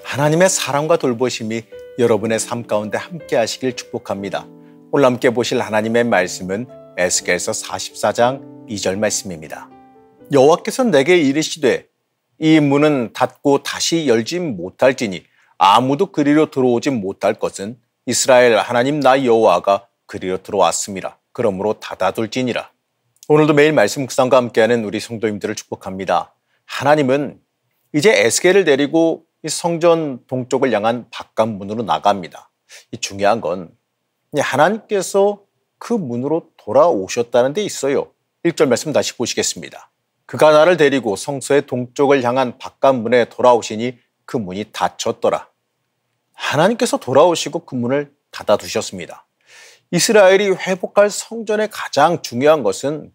하나님의 사랑과 돌보심이 여러분의 삶 가운데 함께 하시길 축복합니다. 오늘 함께 보실 하나님의 말씀은 에스겔서 44장 2절 말씀입니다. 여호와께서 내게 이르시되 이 문은 닫고 다시 열지 못할지니 아무도 그리로 들어오지 못할 것은 이스라엘 하나님 나 여호와가 그리로 들어왔음이라. 그러므로 닫아둘지니라. 오늘도 매일 말씀 묵상과 함께하는 우리 성도님들을 축복합니다. 하나님은 이제 에스겔을 데리고 이 성전 동쪽을 향한 바깥문으로 나갑니다. 이 중요한 건 하나님께서 그 문으로 돌아오셨다는 데 있어요. 1절 말씀 다시 보시겠습니다. 그가 나를 데리고 성소의 동쪽을 향한 바깥문에 돌아오시니 그 문이 닫혔더라. 하나님께서 돌아오시고 그 문을 닫아두셨습니다. 이스라엘이 회복할 성전의 가장 중요한 것은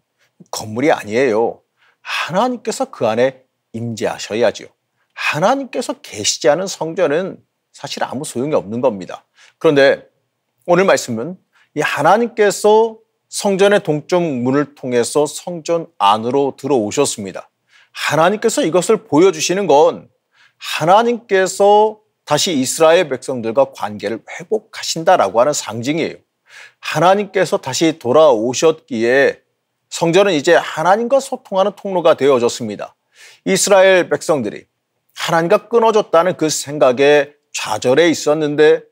건물이 아니에요. 하나님께서 그 안에 임재하셔야죠. 하나님께서 계시지 않은 성전은 사실 아무 소용이 없는 겁니다. 그런데 오늘 말씀은 이 하나님께서 성전의 동쪽 문을 통해서 성전 안으로 들어오셨습니다. 하나님께서 이것을 보여주시는 건 하나님께서 다시 이스라엘 백성들과 관계를 회복하신다라고 하는 상징이에요. 하나님께서 다시 돌아오셨기에 성전은 이제 하나님과 소통하는 통로가 되어졌습니다. 이스라엘 백성들이 하나님과 끊어졌다는 그 생각에 좌절해 있었는데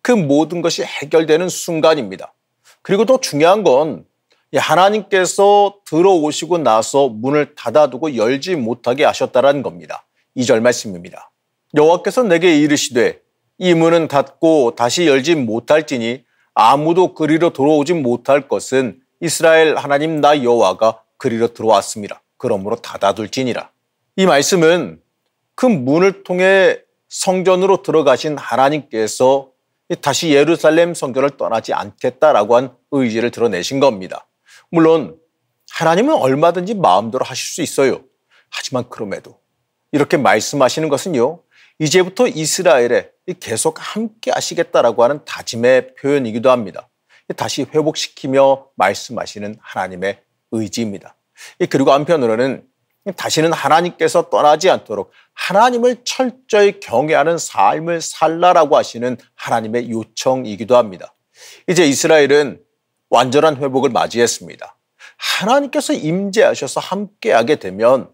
그 모든 것이 해결되는 순간입니다. 그리고 더 중요한 건 하나님께서 들어오시고 나서 문을 닫아두고 열지 못하게 하셨다는 겁니다. 2절 말씀입니다. 여호와께서 내게 이르시되 이 문은 닫고 다시 열지 못할지니 아무도 그리로 들어오지 못할 것은 이스라엘 하나님 나 여호와가 그리로 들어왔음이라. 그러므로 닫아둘지니라. 이 말씀은 그 문을 통해 성전으로 들어가신 하나님께서 다시 예루살렘 성전을 떠나지 않겠다라고 한 의지를 드러내신 겁니다. 물론 하나님은 얼마든지 마음대로 하실 수 있어요. 하지만 그럼에도 이렇게 말씀하시는 것은요, 이제부터 이스라엘에 계속 함께 하시겠다라고 하는 다짐의 표현이기도 합니다. 다시 회복시키며 말씀하시는 하나님의 의지입니다. 그리고 한편으로는 다시는 하나님께서 떠나지 않도록 하나님을 철저히 경외하는 삶을 살라라고 하시는 하나님의 요청이기도 합니다. 이제 이스라엘은 완전한 회복을 맞이했습니다. 하나님께서 임재하셔서 함께하게 되면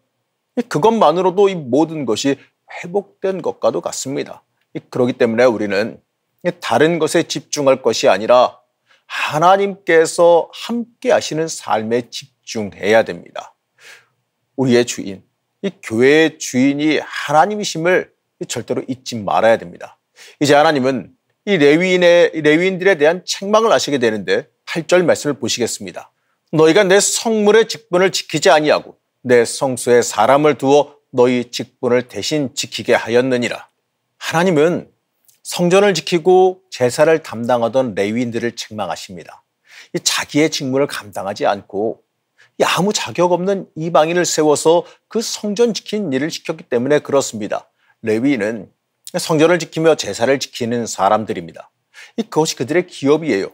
그것만으로도 이 모든 것이 회복된 것과도 같습니다. 그렇기 때문에 우리는 다른 것에 집중할 것이 아니라 하나님께서 함께하시는 삶에 집중해야 됩니다. 우리의 주인, 이 교회의 주인이 하나님이심을 절대로 잊지 말아야 됩니다. 이제 하나님은 이 레위인들에 대한 책망을 하시게 되는데 8절 말씀을 보시겠습니다. 너희가 내 성문의 직분을 지키지 아니하고 내 성소에 사람을 두어 너희 직분을 대신 지키게 하였느니라. 하나님은 성전을 지키고 제사를 담당하던 레위인들을 책망하십니다. 이 자기의 직무를 감당하지 않고 아무 자격 없는 이방인을 세워서 그 성전 지키는 일을 시켰기 때문에 그렇습니다. 레위인은 성전을 지키며 제사를 지키는 사람들입니다. 그것이 그들의 기업이에요.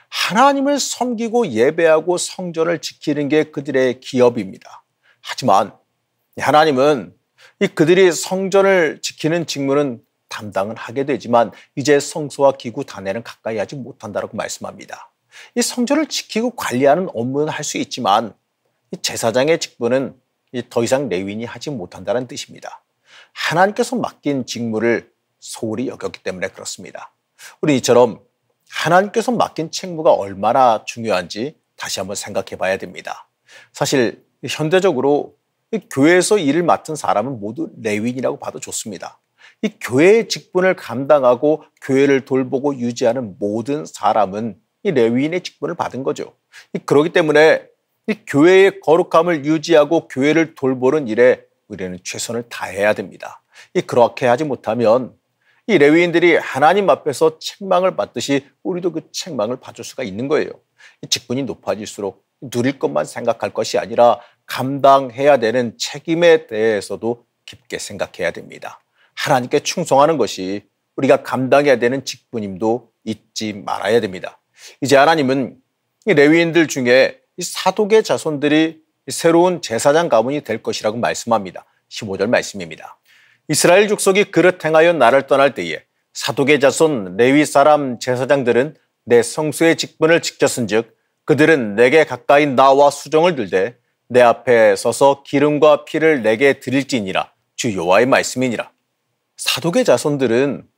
하나님을 섬기고 예배하고 성전을 지키는 게 그들의 기업입니다. 하지만 하나님은 그들이 성전을 지키는 직무는 담당은 하게 되지만 이제 성소와 기구 단회는 가까이 하지 못한다고 말씀합니다. 이 성전을 지키고 관리하는 업무는 할 수 있지만 이 제사장의 직분은 더 이상 레위인이 하지 못한다는 뜻입니다. 하나님께서 맡긴 직무를 소홀히 여겼기 때문에 그렇습니다. 우리 이처럼 하나님께서 맡긴 책무가 얼마나 중요한지 다시 한번 생각해 봐야 됩니다. 사실 현대적으로 교회에서 일을 맡은 사람은 모두 레위인이라고 봐도 좋습니다. 이 교회의 직분을 감당하고 교회를 돌보고 유지하는 모든 사람은 이 레위인의 직분을 받은 거죠. 그렇기 때문에 이 교회의 거룩함을 유지하고 교회를 돌보는 일에 우리는 최선을 다해야 됩니다. 그렇게 하지 못하면 이 레위인들이 하나님 앞에서 책망을 받듯이 우리도 그 책망을 받을 수가 있는 거예요. 이 직분이 높아질수록 누릴 것만 생각할 것이 아니라 감당해야 되는 책임에 대해서도 깊게 생각해야 됩니다. 하나님께 충성하는 것이 우리가 감당해야 되는 직분임도 잊지 말아야 됩니다. 이제 하나님은 이 레위인들 중에 이 사독의 자손들이 새로운 제사장 가문이 될 것이라고 말씀합니다. 15절 말씀입니다. 이스라엘 족속이 그릇 행하여 나를 떠날 때에 사독의 자손 레위 사람 제사장들은 내 성소의 직분을 지켰은즉 그들은 내게 가까이 나와 수종을 들되 내 앞에 서서 기름과 피를 내게 드릴지니라. 주 여호와의 말씀이니라. 사독의 자손들은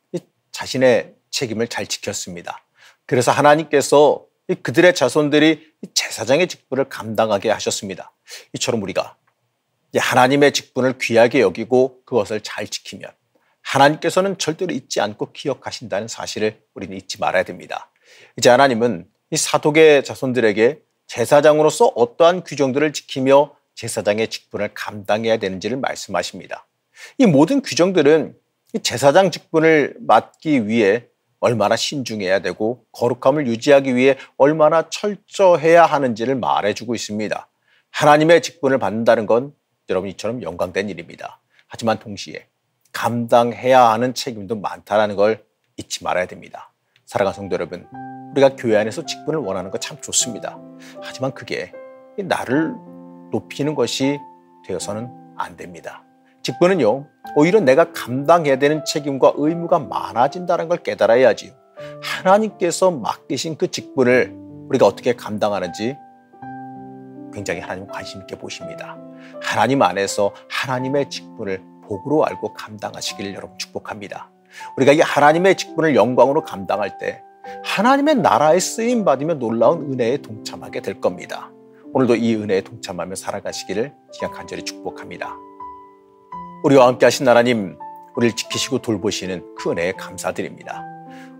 자신의 책임을 잘 지켰습니다. 그래서 하나님께서 그들의 자손들이 제사장의 직분을 감당하게 하셨습니다. 이처럼 우리가 하나님의 직분을 귀하게 여기고 그것을 잘 지키면 하나님께서는 절대로 잊지 않고 기억하신다는 사실을 우리는 잊지 말아야 됩니다. 이제 하나님은 이 사독의 자손들에게 제사장으로서 어떠한 규정들을 지키며 제사장의 직분을 감당해야 되는지를 말씀하십니다. 이 모든 규정들은 이 제사장 직분을 맡기 위해 얼마나 신중해야 되고 거룩함을 유지하기 위해 얼마나 철저해야 하는지를 말해주고 있습니다. 하나님의 직분을 받는다는 건 여러분 이처럼 영광된 일입니다. 하지만 동시에 감당해야 하는 책임도 많다는 걸 잊지 말아야 됩니다. 사랑하는 성도 여러분, 우리가 교회 안에서 직분을 원하는 거 참 좋습니다. 하지만 그게 나를 높이는 것이 되어서는 안 됩니다. 직분은요, 오히려 내가 감당해야 되는 책임과 의무가 많아진다는 걸 깨달아야지요. 하나님께서 맡기신 그 직분을 우리가 어떻게 감당하는지 굉장히 하나님 관심 있게 보십니다. 하나님 안에서 하나님의 직분을 복으로 알고 감당하시기를 여러분 축복합니다. 우리가 이 하나님의 직분을 영광으로 감당할 때 하나님의 나라에 쓰임 받으며 놀라운 은혜에 동참하게 될 겁니다. 오늘도 이 은혜에 동참하며 살아가시기를 그냥 간절히 축복합니다. 우리와 함께 하신 하나님, 우리를 지키시고 돌보시는 그 은혜에 감사드립니다.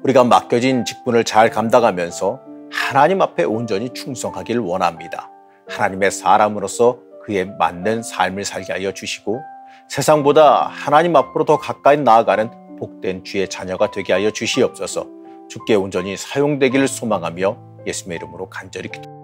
우리가 맡겨진 직분을 잘 감당하면서 하나님 앞에 온전히 충성하기를 원합니다. 하나님의 사람으로서 그에 맞는 삶을 살게 하여 주시고 세상보다 하나님 앞으로 더 가까이 나아가는 복된 주의 자녀가 되게 하여 주시옵소서. 주께 온전히 사용되기를 소망하며 예수님의 이름으로 간절히 기도합니다.